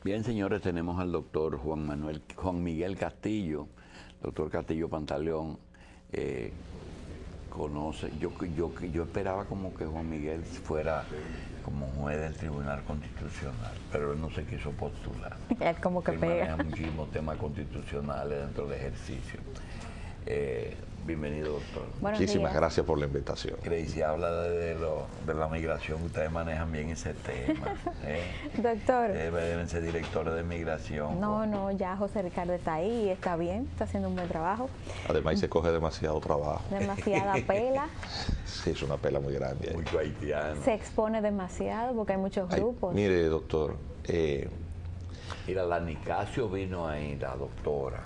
Bien, señores, tenemos al doctor Juan Miguel Castillo, doctor Castillo Pantaleón. Conoce, yo esperaba como que Juan Miguel fuera como juez del Tribunal Constitucional, pero él no se quiso postular. Él como que él pega. maneja muchísimos temas constitucionales dentro del ejercicio. Bienvenido, doctor. Muchísimas gracias por la invitación. Crazy habla de la migración, ustedes manejan bien ese tema. Doctor. Deben ser directores de migración. No, ya José Ricardo está ahí, está bien, está haciendo un buen trabajo. Además se coge demasiado trabajo. Demasiada pela. Sí, es una pela muy grande. Mucho haitiano. Se expone demasiado porque hay muchos grupos. Mire, doctor. Mira, la Nicasio vino ahí, la doctora,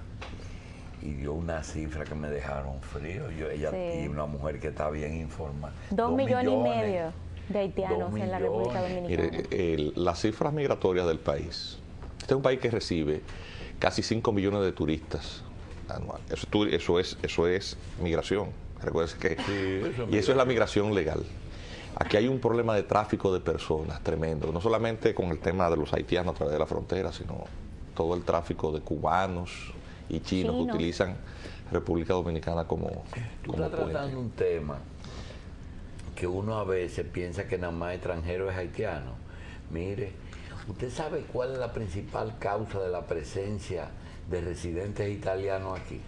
y dio una cifra que me dejaron frío. Y una mujer que está bien informada. 2,5 millones de haitianos en la República Dominicana. Mire, las cifras migratorias del país. Este es un país que recibe casi 5 millones de turistas anuales. Eso es migración. Recuerden que y eso es la migración legal. Aquí hay un problema de tráfico de personas tremendo, no solamente con el tema de los haitianos a través de la frontera, sino todo el tráfico de cubanos y chinos que utilizan República Dominicana como Tú estás tratando un tema que uno a veces piensa que nada más extranjero es haitiano. Mire, ¿usted sabe cuál es la principal causa de la presencia de residentes italianos aquí?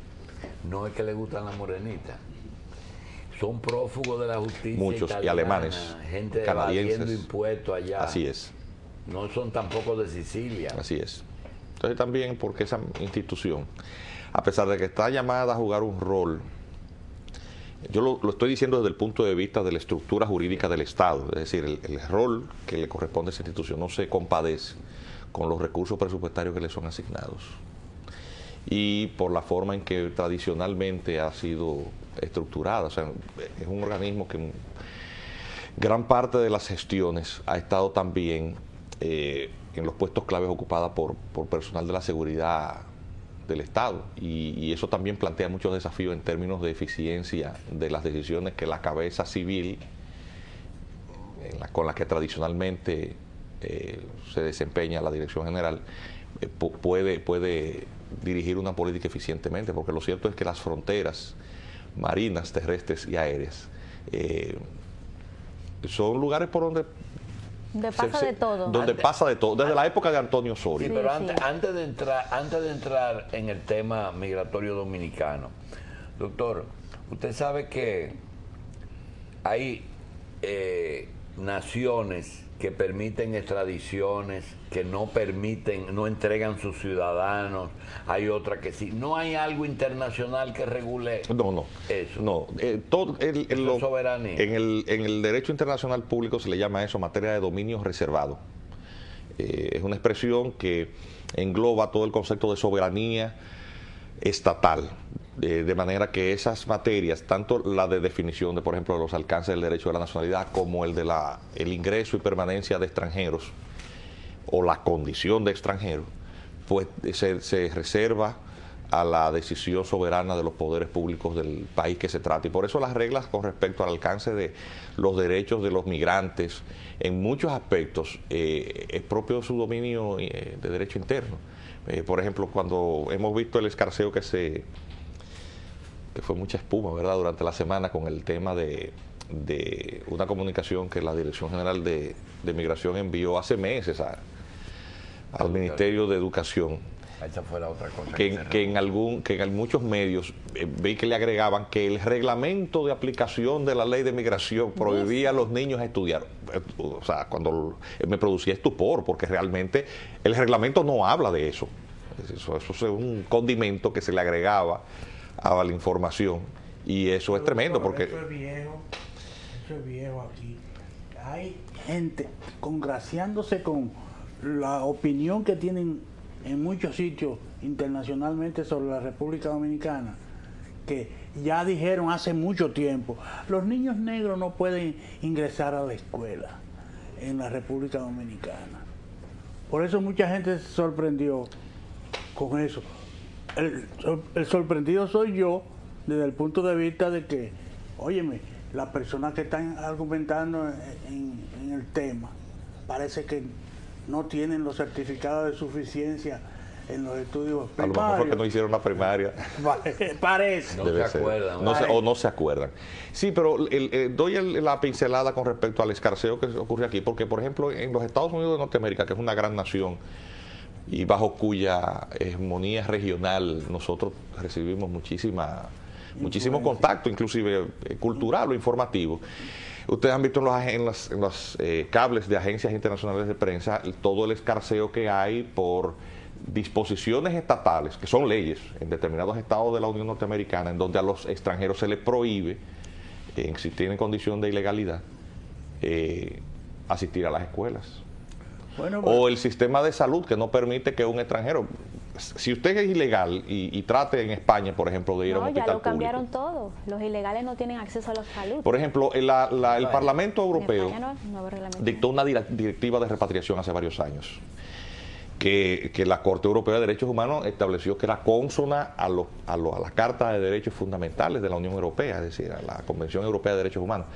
No es que les gustan las morenitas. Son prófugos de la justicia muchos italiana, y alemanes, gente canadienses, evadiendo impuestos allá. Así es. No son tampoco de Sicilia. Así es. Entonces también porque esa institución, a pesar de que está llamada a jugar un rol, yo lo estoy diciendo desde el punto de vista de la estructura jurídica del Estado, es decir, el rol que le corresponde a esa institución no se compadece con los recursos presupuestarios que le son asignados y por la forma en que tradicionalmente ha sido estructurada. O sea, es un organismo que en gran parte de las gestiones ha estado también en los puestos claves ocupadas por personal de la seguridad del Estado, y eso también plantea muchos desafíos en términos de eficiencia de las decisiones que la cabeza civil con la que tradicionalmente se desempeña la Dirección General puede dirigir una política eficientemente, porque lo cierto es que las fronteras marinas, terrestres y aéreas son lugares por donde pasa de todo. Donde pasa de todo, desde la época de Antonio Osorio. Sí, pero antes de entrar en el tema migratorio dominicano, doctor, usted sabe que hay naciones que permiten extradiciones, que no entregan sus ciudadanos, hay otras que sí. ¿No hay algo internacional que regule eso? No, eso es soberanía. En el derecho internacional público se le llama eso materia de dominio reservado. Es una expresión que engloba todo el concepto de soberanía estatal, de manera que esas materias, tanto la de definición de, por ejemplo, los alcances del derecho de la nacionalidad, como el de el ingreso y permanencia de extranjeros o la condición de extranjero, pues se reserva a la decisión soberana de los poderes públicos del país que se trate. Y por eso las reglas con respecto al alcance de los derechos de los migrantes, en muchos aspectos, es propio de su dominio de derecho interno. Por ejemplo, cuando hemos visto el escarceo que fue mucha espuma, ¿verdad?, durante la semana con el tema de una comunicación que la Dirección General de Migración envió hace meses al Ministerio de Educación. Esa fue la otra cosa. Que en muchos medios vi que le agregaban que el reglamento de aplicación de la ley de migración prohibía a los niños a estudiar. O sea, cuando me producía estupor, porque realmente el reglamento no habla de eso. Eso es un condimento que se le agregaba a la información, y eso es tremendo porque eso es viejo aquí. Hay gente congraciándose con la opinión que tienen en muchos sitios internacionalmente sobre la República Dominicana, que ya dijeron hace mucho tiempo, los niños negros no pueden ingresar a la escuela en la República Dominicana. Por eso mucha gente se sorprendió con eso. El sorprendido soy yo, desde el punto de vista de que, óyeme, las personas que están argumentando en el tema, parece que no tienen los certificados de suficiencia en los estudios A lo primarios. mejor que no hicieron la primaria. Parece. No Debe se ser. acuerdan. O no se acuerdan. Sí, pero doy la pincelada con respecto al escarceo que ocurre aquí, porque, por ejemplo, en los Estados Unidos de Norteamérica, que es una gran nación y bajo cuya hegemonía regional nosotros recibimos muchísimo contacto, inclusive cultural o informativo. Ustedes han visto en los cables de agencias internacionales de prensa todo el escarceo que hay por disposiciones estatales, que son leyes en determinados estados de la Unión Norteamericana, en donde a los extranjeros se les prohíbe, si tienen condición de ilegalidad, asistir a las escuelas. Bueno, O el sistema de salud que no permite que un extranjero, si usted es ilegal y trate en España, por ejemplo, de ir a un No, hospital ya lo cambiaron público. todo. Los ilegales no tienen acceso a la salud. Por ejemplo, el Parlamento En Europeo España no, nuevo reglamento. dictó una directiva de repatriación hace varios años, que la Corte Europea de Derechos Humanos estableció que era consona a la Carta de Derechos Fundamentales de la Unión Europea, es decir, a la Convención Europea de Derechos Humanos,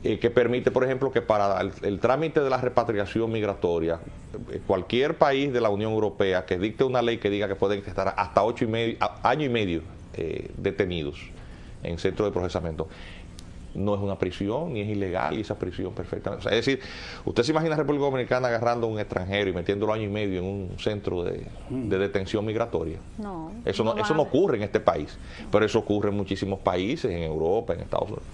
que permite, por ejemplo, que para el trámite de la repatriación migratoria, cualquier país de la Unión Europea que dicte una ley que diga que pueden estar hasta año y medio detenidos en centro de procesamiento, no es una prisión ni es ilegal, y esa prisión perfectamente. O sea, es decir, usted se imagina a República Dominicana agarrando a un extranjero y metiéndolo año y medio en un centro de detención migratoria. No. Eso no ocurre en este país, pero eso ocurre en muchísimos países, en Europa, en Estados Unidos.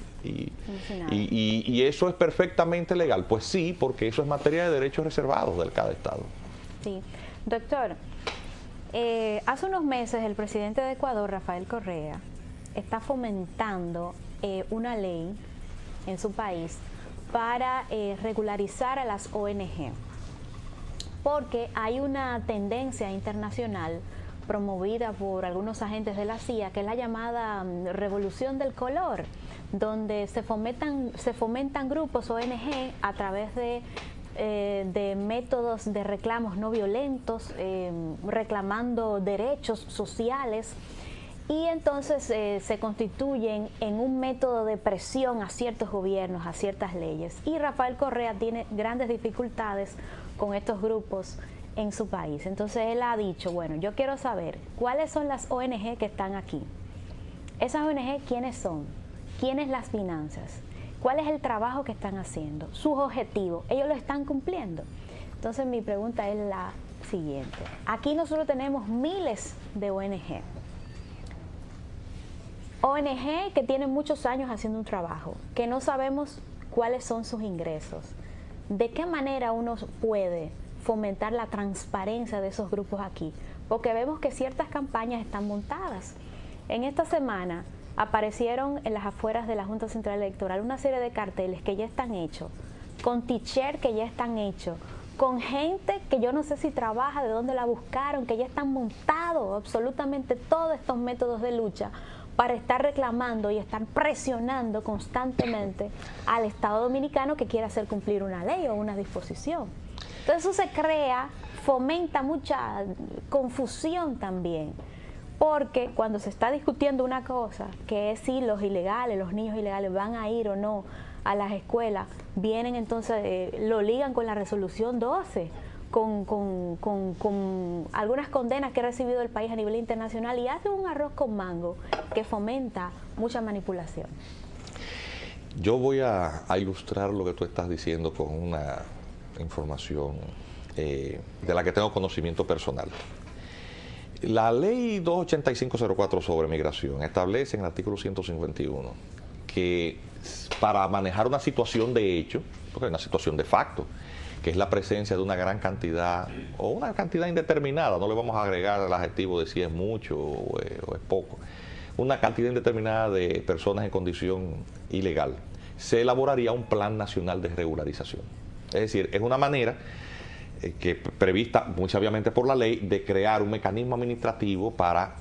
Y eso es perfectamente legal. Pues sí, porque eso es materia de derechos reservados de cada estado. Sí. Doctor, hace unos meses el presidente de Ecuador, Rafael Correa, está fomentando una ley en su país para regularizar a las ONG, porque hay una tendencia internacional promovida por algunos agentes de la CIA, que es la llamada revolución del color, donde se fomentan grupos ONG a través de métodos de reclamos no violentos, reclamando derechos sociales, y entonces se constituyen en un método de presión a ciertos gobiernos, a ciertas leyes. Y Rafael Correa tiene grandes dificultades con estos grupos en su país. Entonces él ha dicho, bueno, yo quiero saber cuáles son las ONG que están aquí. Esas ONG, ¿quiénes son? ¿Quiénes las financian? ¿Cuál es el trabajo que están haciendo? ¿Sus objetivos? ¿Ellos lo están cumpliendo? Entonces mi pregunta es la siguiente. Aquí nosotros tenemos miles de ONG. ONG que tienen muchos años haciendo un trabajo, que no sabemos cuáles son sus ingresos. ¿De qué manera uno puede fomentar la transparencia de esos grupos aquí? Porque vemos que ciertas campañas están montadas. En esta semana aparecieron en las afueras de la Junta Central Electoral una serie de carteles que ya están hechos, con t-shirt que ya están hechos, con gente que yo no sé si trabaja, de dónde la buscaron, que ya están montados absolutamente todos estos métodos de lucha para estar reclamando y estar presionando constantemente al Estado Dominicano que quiera hacer cumplir una ley o una disposición. Entonces eso se crea, fomenta mucha confusión también, porque cuando se está discutiendo una cosa, que es si los ilegales, los niños ilegales van a ir o no a las escuelas, vienen entonces, lo ligan con la resolución 12, con algunas condenas que ha recibido el país a nivel internacional, y hace un arroz con mango que fomenta mucha manipulación. Yo voy a ilustrar lo que tú estás diciendo con una información de la que tengo conocimiento personal. La ley 28504 sobre migración establece en el artículo 151 que para manejar una situación de hecho, porque hay una situación de facto, que es la presencia de una gran cantidad o una cantidad indeterminada, no le vamos a agregar el adjetivo de si es mucho o es poco, una cantidad indeterminada de personas en condición ilegal, se elaboraría un plan nacional de regularización. Es decir, es una manera que prevista muy sabiamente por la ley de crear un mecanismo administrativo para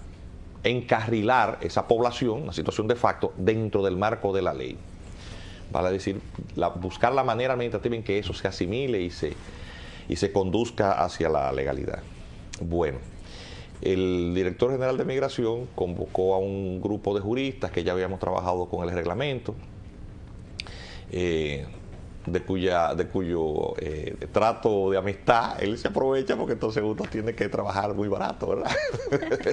encarrilar esa población, una situación de facto, dentro del marco de la ley. Vale decir, buscar la manera administrativa en que eso se asimile y se conduzca hacia la legalidad. Bueno, el director general de Migración convocó a un grupo de juristas que ya habíamos trabajado con el reglamento, de cuyo trato de amistad él se aprovecha, porque entonces uno tiene que trabajar muy barato, ¿verdad?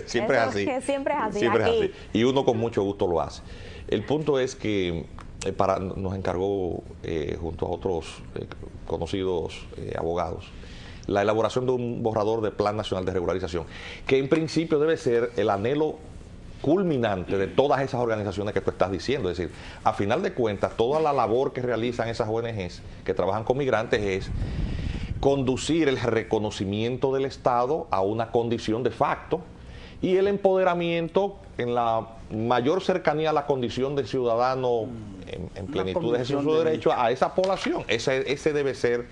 Siempre es así. Siempre es así. Siempre es así. Y uno con mucho gusto lo hace. El punto es que nos encargó, junto a otros conocidos abogados, la elaboración de un borrador de Plan Nacional de Regularización, que en principio debe ser el anhelo culminante de todas esas organizaciones que tú estás diciendo. Es decir, a final de cuentas, toda la labor que realizan esas ONGs que trabajan con migrantes es conducir el reconocimiento del Estado a una condición de facto y el empoderamiento en la mayor cercanía a la condición de ciudadano en plenitud de ejercicio de su derecho a esa población. Ese debe ser,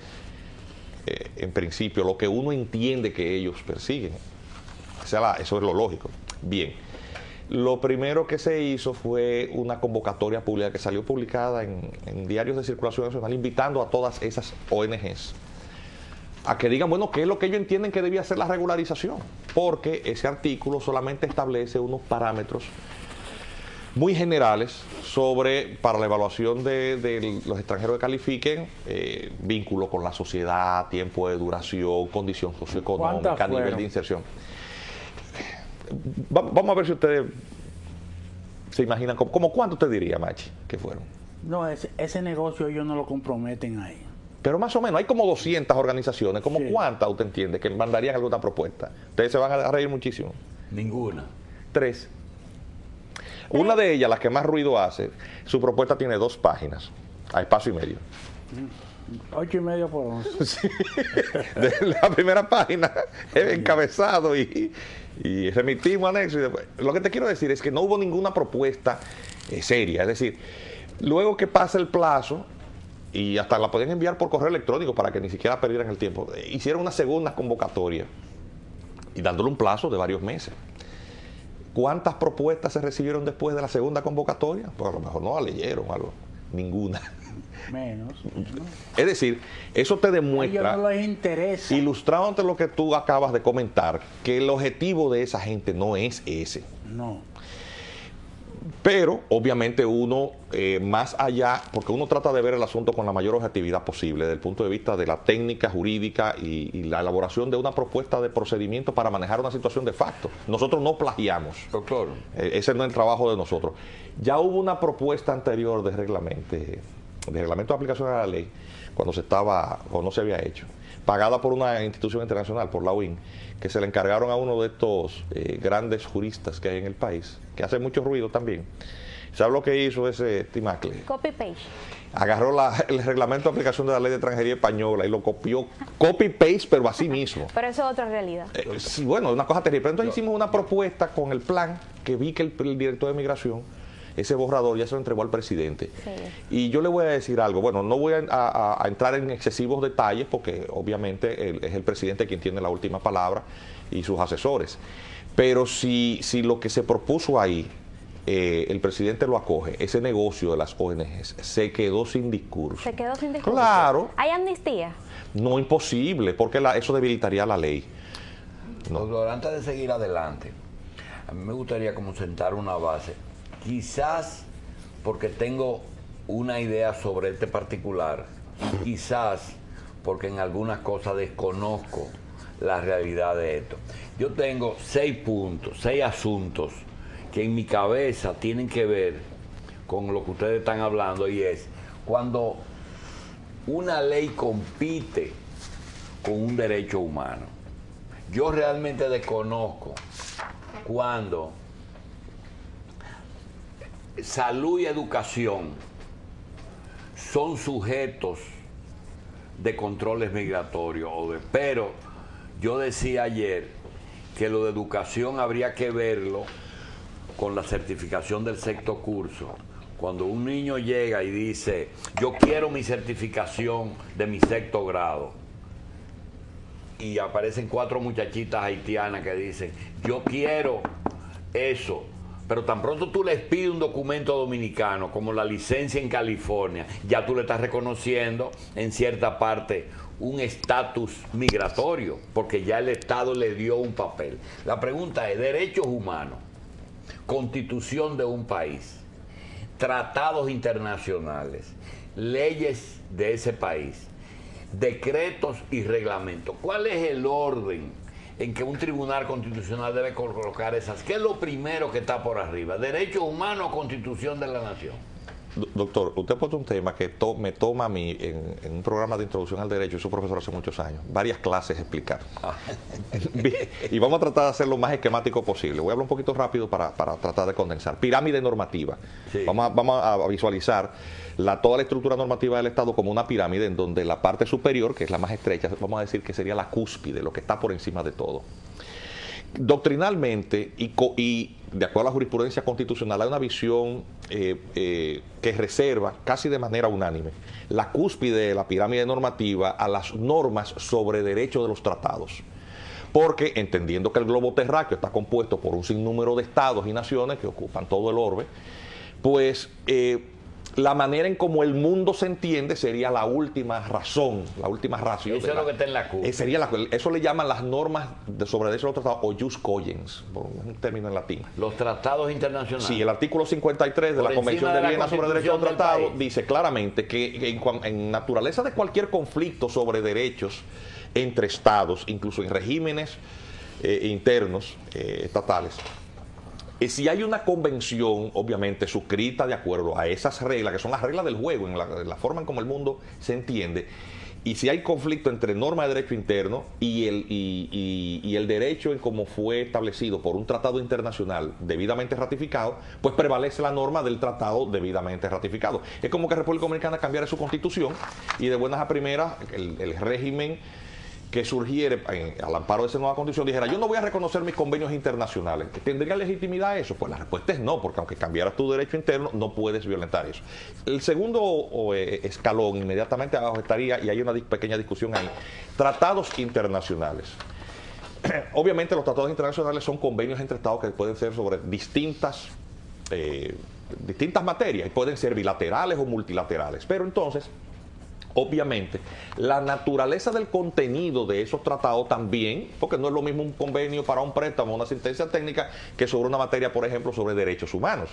en principio, lo que uno entiende que ellos persiguen. Eso es lo lógico. Bien. Lo primero que se hizo fue una convocatoria pública que salió publicada en diarios de circulación nacional, invitando a todas esas ONGs a que digan, bueno, qué es lo que ellos entienden que debía ser la regularización, porque ese artículo solamente establece unos parámetros muy generales para la evaluación de los extranjeros que califiquen, vínculo con la sociedad, tiempo de duración, condición socioeconómica, nivel de inserción. Vamos a ver si ustedes se imaginan, como cuánto usted diría, Machi, que fueron. No, ese negocio ellos no lo comprometen ahí. Pero más o menos, hay como 200 organizaciones. ¿Como sí? ¿Cuántas usted entiende que mandarían alguna propuesta? Ustedes se van a reír muchísimo. Ninguna. 3. Una de ellas, la que más ruido hace, su propuesta tiene 2 páginas, a espacio y medio. 8,5 por 11. Sí. De la primera página es encabezado y remitimos anexo. Y después. Lo que te quiero decir es que no hubo ninguna propuesta seria. Es decir, luego que pasa el plazo, y hasta la podían enviar por correo electrónico para que ni siquiera perdieran el tiempo, hicieron una segunda convocatoria y dándole un plazo de varios meses. ¿Cuántas propuestas se recibieron después de la segunda convocatoria? Pues a lo mejor no la leyeron algo. Ninguna. Menos. Es decir, eso te demuestra, a ellos no les interesa, ilustrándote lo que tú acabas de comentar, que el objetivo de esa gente no es ese. No. Pero, obviamente, uno, más allá, porque uno trata de ver el asunto con la mayor objetividad posible, desde el punto de vista de la técnica jurídica y la elaboración de una propuesta de procedimiento para manejar una situación de facto. Nosotros no plagiamos. Doctor. Ese no es el trabajo de nosotros. Ya hubo una propuesta anterior de reglamento de aplicación a la ley, cuando no se había hecho, pagada por una institución internacional, por la OIN, que se le encargaron a uno de estos grandes juristas que hay en el país, que hace mucho ruido también. ¿Sabe lo que hizo ese Timacle? Copy-paste. Agarró el reglamento de aplicación de la ley de extranjería española y lo copió, copy-paste, pero así mismo. Pero eso es otra realidad. Sí, bueno, es una cosa terrible. Pero entonces hicimos una propuesta con el plan, que vi que el director de Migración, ese borrador ya se lo entregó al presidente. Sí. Y yo le voy a decir algo. Bueno, no voy a entrar en excesivos detalles porque obviamente es el presidente quien tiene la última palabra y sus asesores. Pero si lo que se propuso ahí, el presidente lo acoge, ese negocio de las ONGs se quedó sin discurso. Se quedó sin discurso. Claro. ¿Hay amnistía? No, imposible, porque eso debilitaría la ley. No. Doctor, antes de seguir adelante, a mí me gustaría como sentar una base. Quizás porque tengo una idea sobre este particular, quizás porque en algunas cosas desconozco la realidad de esto. Yo tengo 6 puntos, 6 asuntos que en mi cabeza tienen que ver con lo que ustedes están hablando, y es cuando una ley compite con un derecho humano. Yo realmente desconozco cuando salud y educación son sujetos de controles migratorios, pero yo decía ayer que lo de educación habría que verlo con la certificación del sexto curso. Cuando un niño llega y dice, yo quiero mi certificación de mi sexto grado, y aparecen 4 muchachitas haitianas que dicen, yo quiero eso, pero tan pronto tú les pides un documento dominicano, como la licencia en California, ya tú le estás reconociendo en cierta parte un estatus migratorio, porque ya el Estado le dio un papel. La pregunta es, derechos humanos, constitución de un país, tratados internacionales, leyes de ese país, decretos y reglamentos. ¿Cuál es el orden en que un tribunal constitucional debe colocar esas? ¿Qué es lo primero que está por arriba? ¿Derechos humanos o Constitución de la Nación? Doctor, usted ha puesto un tema que me toma a mí en un programa de introducción al derecho, yo soy profesor hace muchos años, varias clases explicar. Y vamos a tratar de hacer lo más esquemático posible. Voy a hablar un poquito rápido para tratar de condensar. Pirámide normativa. Sí. Vamos a visualizar toda la estructura normativa del Estado como una pirámide en donde la parte superior, que es la más estrecha, vamos a decir que sería la cúspide, lo que está por encima de todo. Doctrinalmente y de acuerdo a la jurisprudencia constitucional hay una visión que reserva casi de manera unánime la cúspide de la pirámide normativa a las normas sobre derecho de los tratados. Porque entendiendo que el globo terráqueo está compuesto por un sinnúmero de estados y naciones que ocupan todo el orbe, pues la manera en cómo el mundo se entiende sería la última razón, la última ratio. Eso es lo que está en la cúspide. Eso le llaman las normas sobre derecho de los tratados o jus cogens, por un término en latín. Los tratados internacionales. Sí, el artículo 53 de la Convención de Viena sobre derecho de los tratados dice claramente que en naturaleza de cualquier conflicto sobre derechos entre estados, incluso en regímenes internos estatales, si hay una convención, obviamente, suscrita de acuerdo a esas reglas, que son las reglas del juego, en la forma en como el mundo se entiende, y si hay conflicto entre norma de derecho interno y el derecho en cómo fue establecido por un tratado internacional debidamente ratificado, pues prevalece la norma del tratado debidamente ratificado. Es como que República Dominicana cambiara su constitución y de buenas a primeras el régimen que surgiere al amparo de esa nueva constitución dijera, yo no voy a reconocer mis convenios internacionales. ¿Tendría legitimidad eso? Pues la respuesta es no, porque aunque cambiaras tu derecho interno, no puedes violentar eso. El segundo escalón, inmediatamente abajo estaría, y hay una pequeña discusión ahí, tratados internacionales. Obviamente los tratados internacionales son convenios entre estados que pueden ser sobre distintas materias, y pueden ser bilaterales o multilaterales, pero entonces obviamente, la naturaleza del contenido de esos tratados también, porque no es lo mismo un convenio para un préstamo, una asistencia técnica, que sobre una materia, por ejemplo, sobre derechos humanos.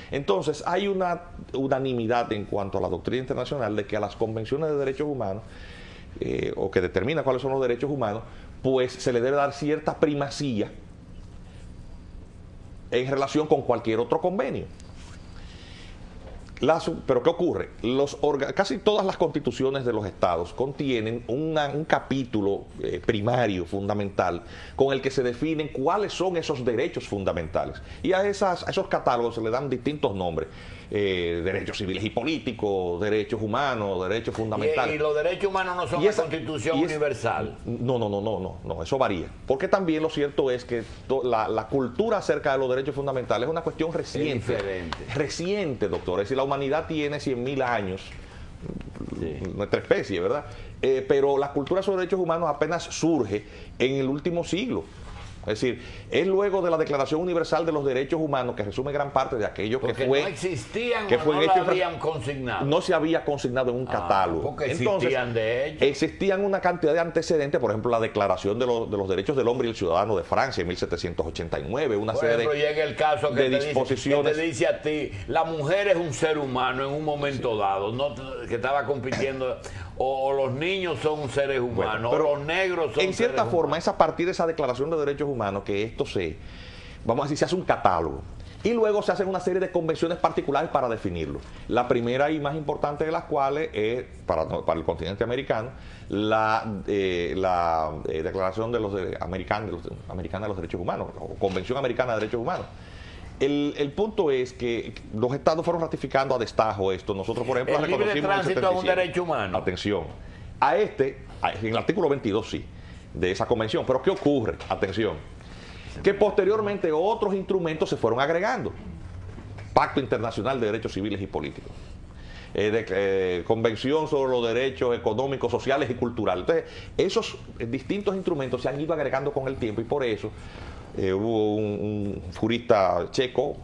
Entonces, hay una unanimidad en cuanto a la doctrina internacional de que a las convenciones de derechos humanos, o que determina cuáles son los derechos humanos, pues se le debe dar cierta primacía en relación con cualquier otro convenio. Pero ¿qué ocurre? Casi todas las constituciones de los estados contienen un capítulo primario, fundamental, con el que se definen cuáles son esos derechos fundamentales. Y a esos catálogos se le dan distintos nombres. Derechos civiles y políticos, derechos humanos, derechos fundamentales. Y los derechos humanos no son la Constitución universal. No, eso varía. Porque también lo cierto es que la cultura acerca de los derechos fundamentales es una cuestión reciente. Es diferente. Reciente, doctor. Es decir, la humanidad tiene 100.000 años, sí, nuestra especie, ¿verdad? Pero la cultura sobre derechos humanos apenas surge en el último siglo. Es decir, es luego de la Declaración Universal de los Derechos Humanos que resume gran parte de aquello que fue... no existían que fue no lo habían consignado. No se había consignado en un catálogo. Porque existían de hecho. Existían una cantidad de antecedentes, por ejemplo, la Declaración de los Derechos del Hombre y el Ciudadano de Francia en 1789, una serie llega el caso que de disposiciones. Que te dice a ti, la mujer es un ser humano en un momento dado, no que estaba compitiendo... O los niños son seres humanos, pero o los negros son en cierta seres forma, humanos. es a partir de esa Declaración de Derechos Humanos que esto vamos a decir, se hace un catálogo. Y luego se hacen una serie de convenciones particulares para definirlo. La primera y más importante de las cuales es, para el continente americano, la Declaración Americana de los Derechos Humanos, o Convención Americana de Derechos Humanos. El punto es que los estados fueron ratificando a destajo esto. Nosotros, por ejemplo, el libre tránsito es un derecho humano. Atención. En el artículo 22 sí, de esa convención. Pero ¿qué ocurre? Atención. Que posteriormente otros instrumentos se fueron agregando. Pacto Internacional de Derechos Civiles y Políticos. Convención sobre los derechos económicos, sociales y culturales. Entonces, esos distintos instrumentos se han ido agregando con el tiempo y por eso hubo un jurista checo,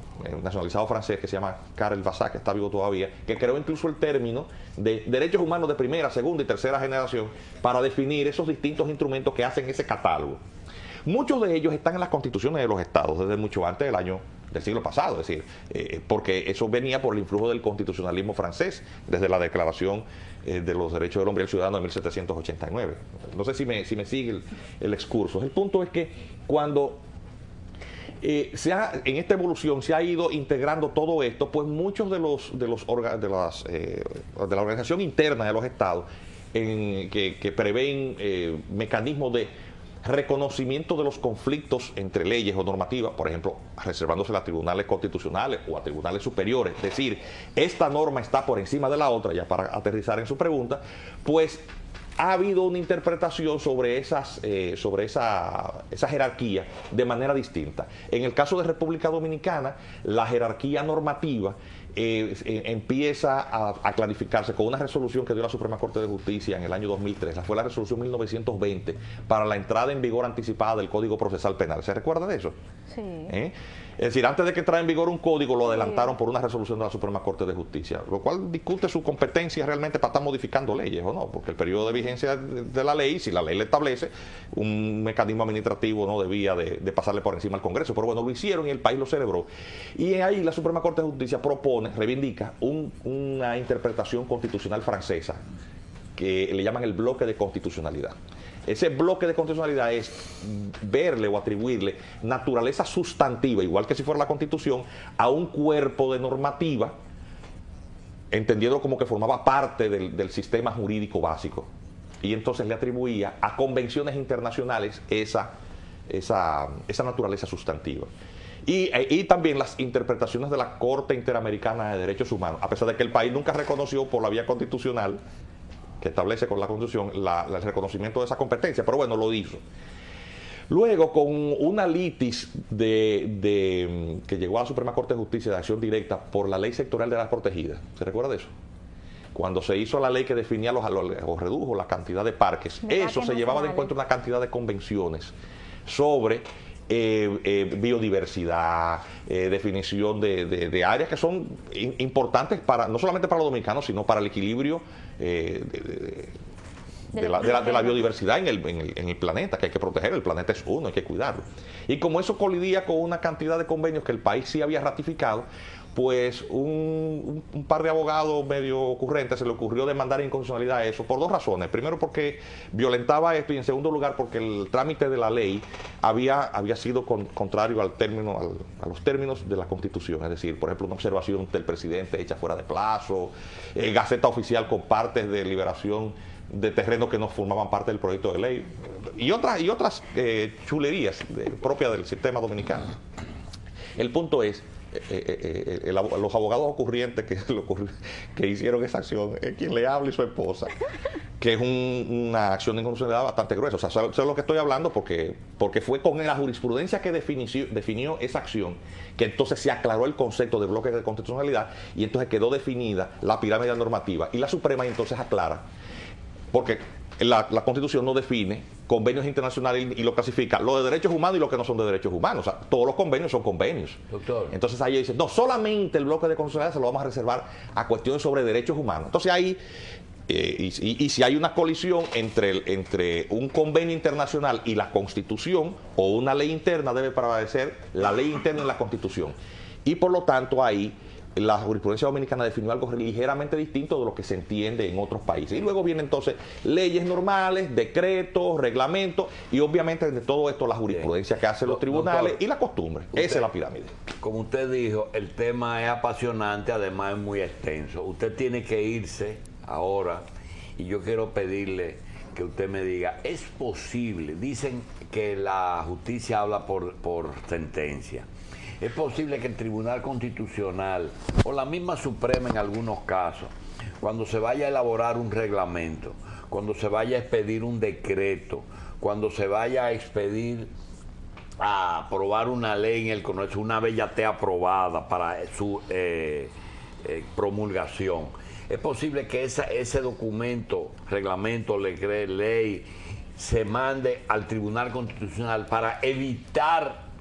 nacionalizado francés, que se llama Karel Vasak, que está vivo todavía, que creó incluso el término de derechos humanos de primera, segunda y tercera generación para definir esos distintos instrumentos que hacen ese catálogo. Muchos de ellos están en las constituciones de los estados desde mucho antes del año del siglo pasado, es decir, porque eso venía por el influjo del constitucionalismo francés, desde la Declaración de los Derechos del Hombre y el Ciudadano de 1789. No sé si me sigue el excurso. El punto es que cuando en esta evolución se ha ido integrando todo esto, pues muchos de la organización interna de los estados que prevén mecanismos de reconocimiento de los conflictos entre leyes o normativas, por ejemplo, reservándose a tribunales constitucionales o a tribunales superiores, es decir, esta norma está por encima de la otra, ya para aterrizar en su pregunta, pues ha habido una interpretación sobre esa jerarquía de manera distinta. En el caso de República Dominicana, la jerarquía normativa empieza a clarificarse con una resolución que dio la Suprema Corte de Justicia en el año 2003, fue la resolución 1920 para la entrada en vigor anticipada del Código Procesal Penal. ¿Se recuerda de eso? Sí. Es decir, antes de que entrara en vigor un código, lo adelantaron por una resolución de la Suprema Corte de Justicia, lo cual discute su competencia realmente para estar modificando leyes o no, porque el periodo de vigencia de la ley, si la ley le establece, un mecanismo administrativo no debía de pasarle por encima al Congreso, pero bueno, lo hicieron y el país lo celebró. Y ahí la Suprema Corte de Justicia reivindica una interpretación constitucional francesa que le llaman el bloque de constitucionalidad. Ese bloque de constitucionalidad es verle o atribuirle naturaleza sustantiva, igual que si fuera la Constitución, a un cuerpo de normativa, entendiendo como que formaba parte del sistema jurídico básico. Y entonces le atribuía a convenciones internacionales esa naturaleza sustantiva. Y también las interpretaciones de la Corte Interamericana de Derechos Humanos, a pesar de que el país nunca reconoció por la vía constitucional, que establece con la Constitución el reconocimiento de esa competencia, pero bueno, lo hizo. Luego, con una litis que llegó a la Suprema Corte de Justicia de acción directa por la Ley Sectorial de las Protegidas, ¿se recuerda de eso? Cuando se hizo la ley que definía o redujo la cantidad de parques, eso se llevaba de encuentro una cantidad de convenciones sobre biodiversidad, definición de áreas que son importantes no solamente para los dominicanos, sino para el equilibrio de la biodiversidad en el planeta, que hay que proteger. El planeta es uno, hay que cuidarlo. Y como eso colidía con una cantidad de convenios que el país sí había ratificado, pues un par de abogados medio ocurrentes se le ocurrió demandar inconstitucionalidad a eso por dos razones. Primero, porque violentaba esto, y en segundo lugar, porque el trámite de la ley había sido contrario a los términos de la Constitución. Es decir, por ejemplo, una observación del presidente hecha fuera de plazo, Gaceta Oficial con partes de liberación de terrenos que no formaban parte del proyecto de ley, y otras chulerías propias del sistema dominicano. El punto es, los abogados ocurrientes que hicieron esa acción es quien le habla y su esposa, que es una acción de inconstitucionalidad bastante gruesa. O sea, sé lo que estoy hablando porque fue con la jurisprudencia que definió esa acción que entonces se aclaró el concepto de bloque de constitucionalidad, y entonces quedó definida la pirámide normativa, y la Suprema entonces aclara, porque la Constitución no define convenios internacionales y lo clasifica, lo de derechos humanos y lo que no son de derechos humanos. O sea, todos los convenios son convenios. Doctor. Entonces ahí dice, no, solamente el bloque de constitucionalidad se lo vamos a reservar a cuestiones sobre derechos humanos. Entonces ahí, y si hay una colisión entre un convenio internacional y la Constitución, o una ley interna, debe prevalecer la ley interna en la Constitución. Y por lo tanto ahí la jurisprudencia dominicana definió algo ligeramente distinto de lo que se entiende en otros países. Y luego vienen entonces leyes normales, decretos, reglamentos, y obviamente de todo esto la jurisprudencia que hacen los tribunales, doctor, y la costumbre. Esa es la pirámide. Como usted dijo, el tema es apasionante, además es muy extenso. Usted tiene que irse ahora, y yo quiero pedirle que usted me diga, ¿es posible? Dicen que la justicia habla por sentencia. ¿Es posible que el Tribunal Constitucional o la misma Suprema en algunos casos, cuando se vaya a elaborar un reglamento, cuando se vaya a expedir un decreto, cuando se vaya a expedir a aprobar una ley en el Congreso, una vez ya esté aprobada para su promulgación, es posible que ese documento, reglamento, ley, se mande al Tribunal Constitucional para evitar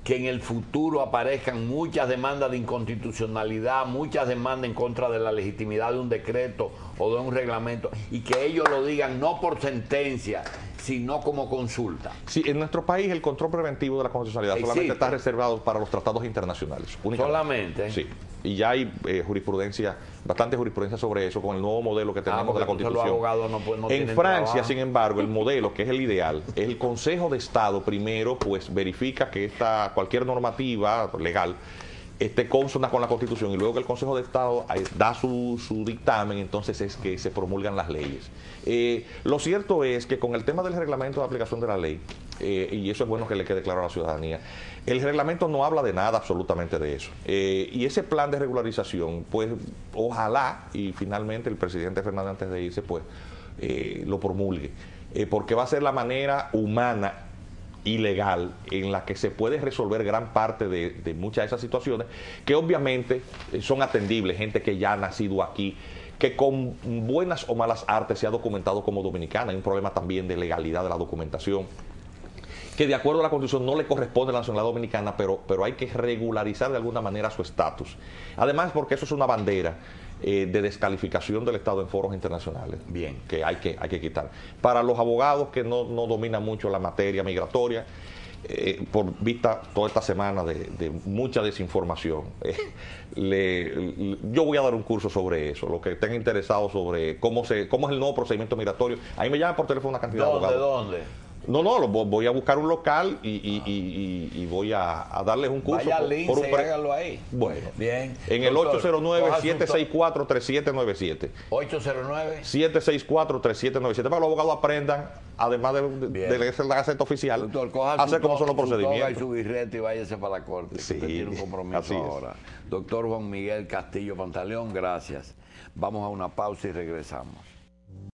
que en el futuro aparezcan muchas demandas de inconstitucionalidad, muchas demandas en contra de la legitimidad de un decreto o de un reglamento, y que ellos lo digan no por sentencia, sino como consulta. Sí, en nuestro país el control preventivo de la constitucionalidad solamente Existe. está reservado para los tratados internacionales. Únicamente. Solamente. Sí. Y ya hay bastante jurisprudencia sobre eso con el nuevo modelo que tenemos de la porque entonces Constitución. los abogados no En tienen Francia, trabajo. sin embargo, el modelo que es el ideal, el Consejo de Estado primero pues verifica que cualquier normativa legal esté consona con la Constitución, y luego que el Consejo de Estado da su dictamen, entonces es que se promulgan las leyes. Lo cierto es que con el tema del reglamento de aplicación de la ley, y eso es bueno que le quede claro a la ciudadanía, el reglamento no habla de nada absolutamente de eso. Y ese plan de regularización, pues ojalá y finalmente el presidente Fernández, antes de irse, pues lo promulgue, porque va a ser la manera humana y legal en la que se puede resolver gran parte de muchas de esas situaciones, que obviamente son atendibles, gente que ya ha nacido aquí, que con buenas o malas artes se ha documentado como dominicana. Hay un problema también de legalidad de la documentación, que de acuerdo a la Constitución no le corresponde a la nacionalidad dominicana, pero hay que regularizar de alguna manera su estatus. Además, porque eso es una bandera de descalificación del Estado en foros internacionales. Bien. Que hay que quitar. Para los abogados que no dominan mucho la materia migratoria, por vista toda esta semana de mucha desinformación, yo voy a dar un curso sobre eso. Los que estén interesados sobre cómo es el nuevo procedimiento migratorio, ahí me llaman por teléfono una cantidad de abogados. ¿Dónde? No, voy a buscar un local y voy a darles un curso. Vaya al link y hágalo ahí. Bueno, bien. En el Doctor, 809-764-3797. 809. 764-3797, para que los abogados aprendan, además de leer la Gaceta Oficial, Doctor, coja hacer cómo son los su toga y procedimientos. su birrete y váyase para la corte. Sí, Usted tiene un así compromiso es. ahora. Doctor Juan Miguel Castillo Pantaleón, gracias. Vamos a una pausa y regresamos.